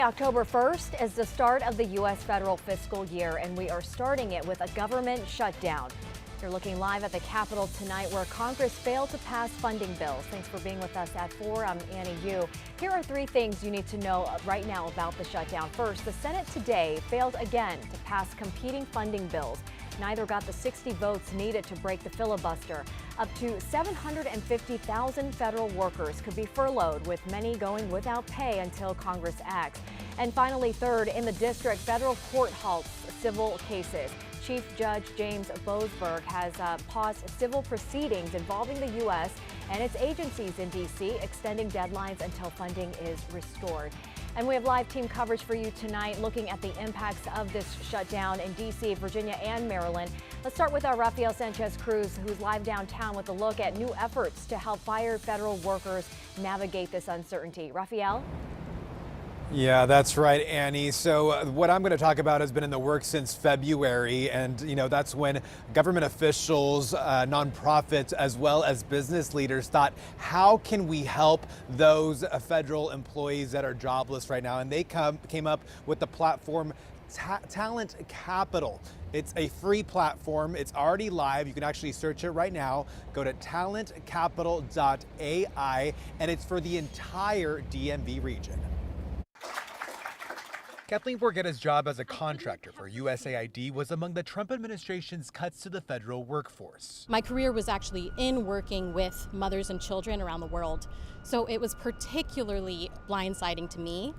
October 1st is the start of the U.S. federal fiscal year, and we are starting it with a government shutdown. You're looking live at the Capitol tonight, where Congress failed to pass funding bills. Thanks for being with us at 4. I'm Annie Yu. Here are 3 things you need to know right now about the shutdown. First, the Senate today failed again to pass competing funding bills. Neither got the 60 votes needed to break the filibuster. Up to 750,000 federal workers could be furloughed, with many going without pay until Congress acts. And finally, third, in the district, federal court halts civil cases. Chief Judge James Boasberg has paused civil proceedings involving the U.S. and its agencies in D.C., extending deadlines until funding is restored. And we have live team coverage for you tonight, looking at the impacts of this shutdown in D.C., Virginia, and Maryland. Let's start with our Rafael Sanchez-Cruz, who's live downtown with a look at new efforts to help fired federal workers navigate this uncertainty. Rafael? Yeah, that's right, Annie. So what I'm going to talk about has been in the works since February. And, that's when government officials, nonprofits, as well as business leaders thought, how can we help those federal employees that are jobless right now? And they came up with the platform Talent Capital. It's a free platform. It's already live. You can actually search it right now. Go to talentcapital.ai, and it's for the entire DMV region. Kathleen Borgetta's job as a contractor for USAID was among the Trump administration's cuts to the federal workforce. My career was actually in working with mothers and children around the world, so it was particularly blindsiding to me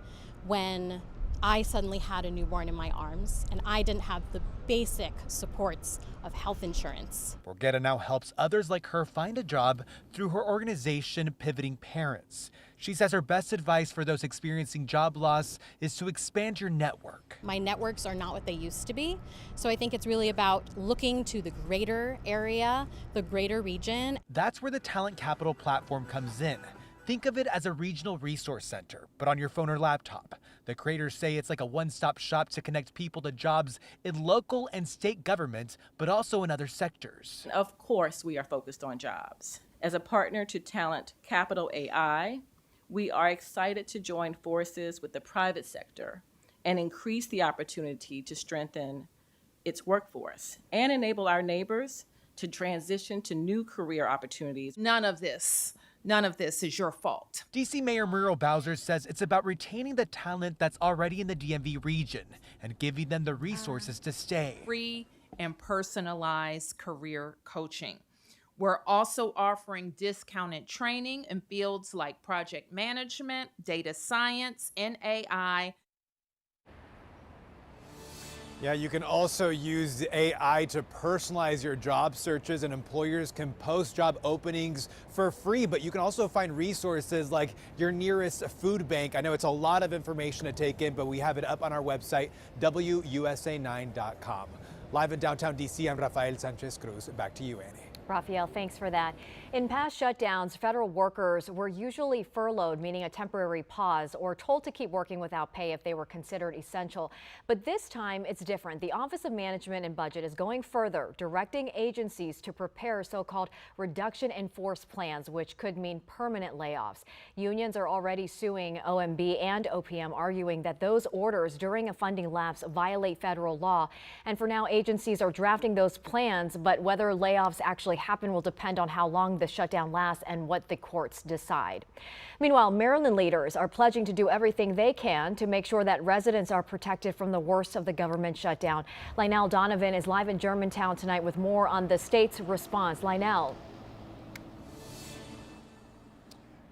when I suddenly had a newborn in my arms and I didn't have the basic supports of health insurance. Borgetta now helps others like her find a job through her organization, Pivoting Parents. She says her best advice for those experiencing job loss is to expand your network. My networks are not what they used to be, so I think it's really about looking to the greater area, the greater region. That's where the Talent Capital platform comes in. Think of it as a regional resource center, but on your phone or laptop. The creators say it's like a one-stop shop to connect people to jobs in local and state government, but also in other sectors. Of course, we are focused on jobs. As a partner to Talent Capital AI, we are excited to join forces with the private sector and increase the opportunity to strengthen its workforce and enable our neighbors to transition to new career opportunities. None of this is your fault. D.C. Mayor Muriel Bowser says it's about retaining the talent that's already in the DMV region and giving them the resources to stay. Free and personalized career coaching. We're also offering discounted training in fields like project management, data science, and AI. Yeah, you can also use the AI to personalize your job searches, and employers can post job openings for free, but you can also find resources like your nearest food bank. I know it's a lot of information to take in, but we have it up on our website, WUSA9.com. Live in downtown DC, I'm Rafael Sanchez-Cruz. Back to you, Annie. Rafael, thanks for that. In past shutdowns, federal workers were usually furloughed, meaning a temporary pause, or told to keep working without pay if they were considered essential. But this time it's different. The Office of Management and Budget is going further, directing agencies to prepare so-called reduction in force plans, which could mean permanent layoffs. Unions are already suing OMB and OPM, arguing that those orders during a funding lapse violate federal law. And for now, agencies are drafting those plans, but whether layoffs actually happen will depend on how long the shutdown lasts and what the courts decide. Meanwhile, Maryland leaders are pledging to do everything they can to make sure that residents are protected from the worst of the government shutdown. Lionel Donovan is live in Germantown tonight with more on the state's response. Lionel.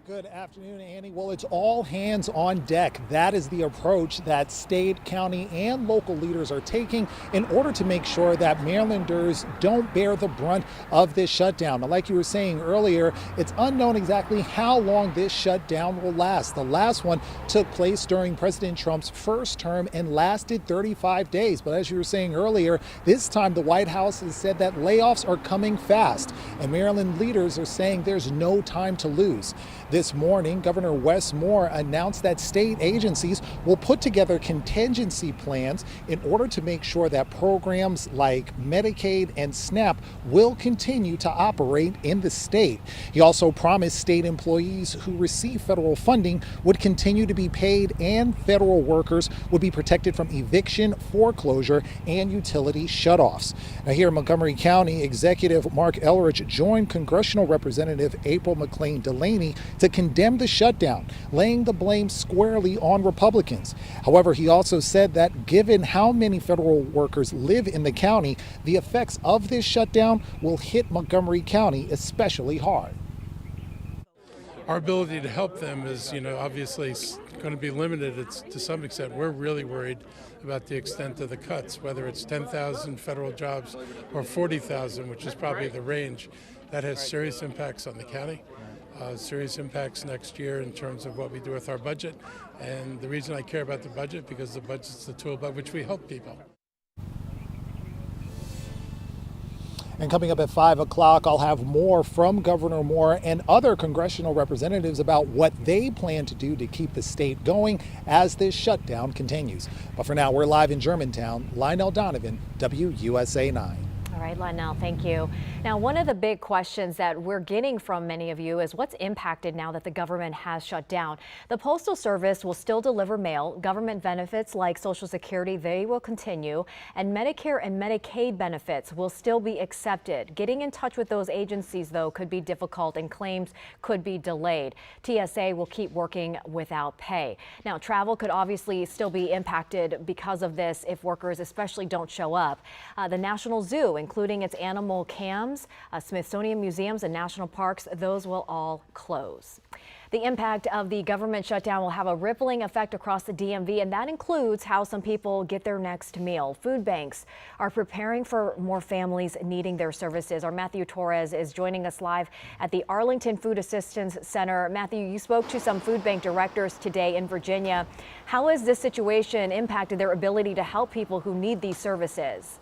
Good afternoon, Annie. Well, it's all hands on deck. That is the approach that state, county, and local leaders are taking in order to make sure that Marylanders don't bear the brunt of this shutdown. Now, like you were saying earlier, it's unknown exactly how long this shutdown will last. The last one took place during President Trump's first term and lasted 35 days. But as you were saying earlier, this time the White House has said that layoffs are coming fast, and Maryland leaders are saying there's no time to lose. This morning, Governor Wes Moore announced that state agencies will put together contingency plans in order to make sure that programs like Medicaid and SNAP will continue to operate in the state. He also promised state employees who receive federal funding would continue to be paid, and federal workers would be protected from eviction, foreclosure, and utility shutoffs. Now, here in Montgomery County, Executive Mark Elrich joined Congressional Representative April McClain Delaney to condemn the shutdown, laying the blame squarely on Republicans. However, he also said that given how many federal workers live in the county, the effects of this shutdown will hit Montgomery County especially hard. Our ability to help them is, obviously going to be limited to some extent. We're really worried about the extent of the cuts, whether it's 10,000 federal jobs or 40,000, which is probably the range. That has serious impacts on the county, serious impacts next year in terms of what we do with our budget. And the reason I care about the budget, because the budget's the tool by which we help people. And coming up at 5 o'clock, I'll have more from Governor Moore and other congressional representatives about what they plan to do to keep the state going as this shutdown continues. But for now, we're live in Germantown. Lionel Donovan, WUSA 9. All right, Lionel, thank you. Now, one of the big questions that we're getting from many of you is what's impacted now that the government has shut down. The Postal Service will still deliver mail. Government benefits like Social Security, they will continue. And Medicare and Medicaid benefits will still be accepted. Getting in touch with those agencies, though, could be difficult and claims could be delayed. TSA will keep working without pay. Now, travel could obviously still be impacted because of this if workers especially don't show up. The National Zoo, including its animal cams, Smithsonian museums and national parks, those will all close. The impact of the government shutdown will have a rippling effect across the DMV, and that includes how some people get their next meal. Food banks are preparing for more families needing their services. Our Matthew Torres is joining us live at the Arlington Food Assistance Center. Matthew, you spoke to some food bank directors today in Virginia. How has this situation impacted their ability to help people who need these services?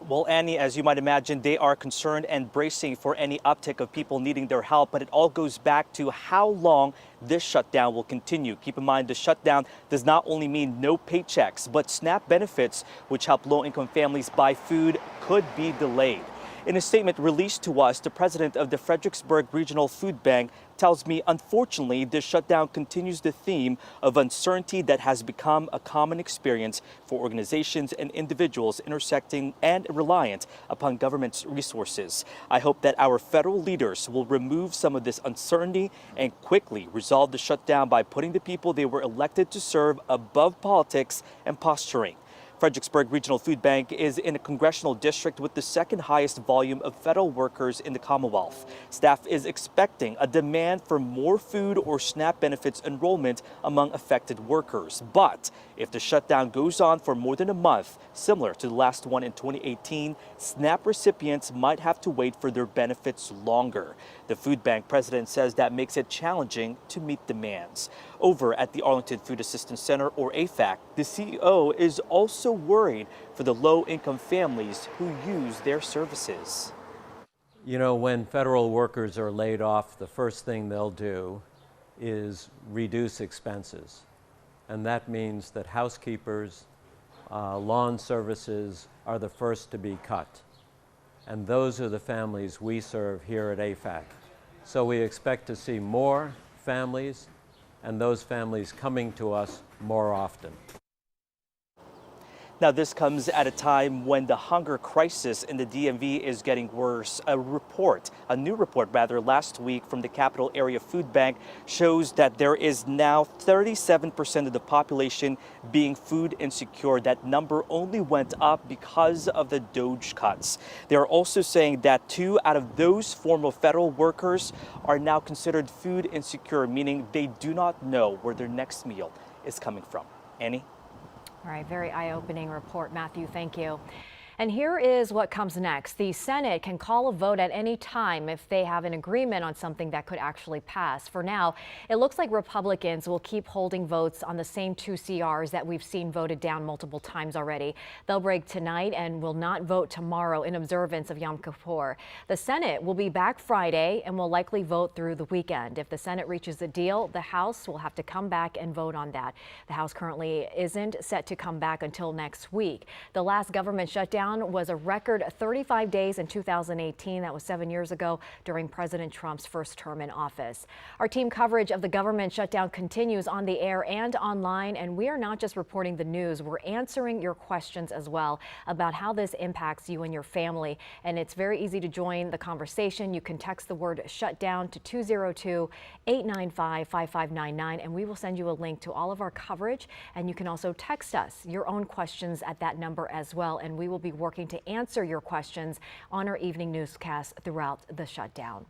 Well, Annie, as you might imagine, they are concerned and bracing for any uptick of people needing their help. But it all goes back to how long this shutdown will continue. Keep in mind, the shutdown does not only mean no paychecks, but SNAP benefits, which help low-income families buy food, could be delayed. In a statement released to us, the president of the Fredericksburg Regional Food Bank tells me, unfortunately, this shutdown continues the theme of uncertainty that has become a common experience for organizations and individuals intersecting and reliant upon government's resources. I hope that our federal leaders will remove some of this uncertainty and quickly resolve the shutdown by putting the people they were elected to serve above politics and posturing. Fredericksburg Regional Food Bank is in a congressional district with the second highest volume of federal workers in the Commonwealth. Staff is expecting a demand for more food or SNAP benefits enrollment among affected workers. But if the shutdown goes on for more than a month, similar to the last one in 2018, SNAP recipients might have to wait for their benefits longer. The food bank president says that makes it challenging to meet demands. Over at the Arlington Food Assistance Center, or AFAC, the CEO is also worried for the low-income families who use their services. You know, when federal workers are laid off, the first thing they'll do is reduce expenses. And that means that housekeepers, lawn services are the first to be cut. And those are the families we serve here at AFAC. So we expect to see more families and those families coming to us more often. Now, this comes at a time when the hunger crisis in the DMV is getting worse. A new report last week from the Capital Area Food Bank shows that there is now 37% of the population being food insecure. That number only went up because of the DOGE cuts. They're also saying that 2 out of those former federal workers are now considered food insecure, meaning they do not know where their next meal is coming from. Annie? All right, very eye-opening report, Matthew. Thank you. And here is what comes next. The Senate can call a vote at any time if they have an agreement on something that could actually pass. For now, it looks like Republicans will keep holding votes on the same two CRs that we've seen voted down multiple times already. They'll break tonight and will not vote tomorrow in observance of Yom Kippur. The Senate will be back Friday and will likely vote through the weekend. If the Senate reaches a deal, the House will have to come back and vote on that. The House currently isn't set to come back until next week. The last government shutdown was a record 35 days in 2018. That was 7 years ago during President Trump's first term in office. Our team coverage of the government shutdown continues on the air and online, and we are not just reporting the news, we're answering your questions as well about how this impacts you and your family. And it's very easy to join the conversation. You can text the word shutdown to 202-895-5599, and we will send you a link to all of our coverage. And you can also text us your own questions at that number as well, and we will be working to answer your questions on our evening newscast throughout the shutdown.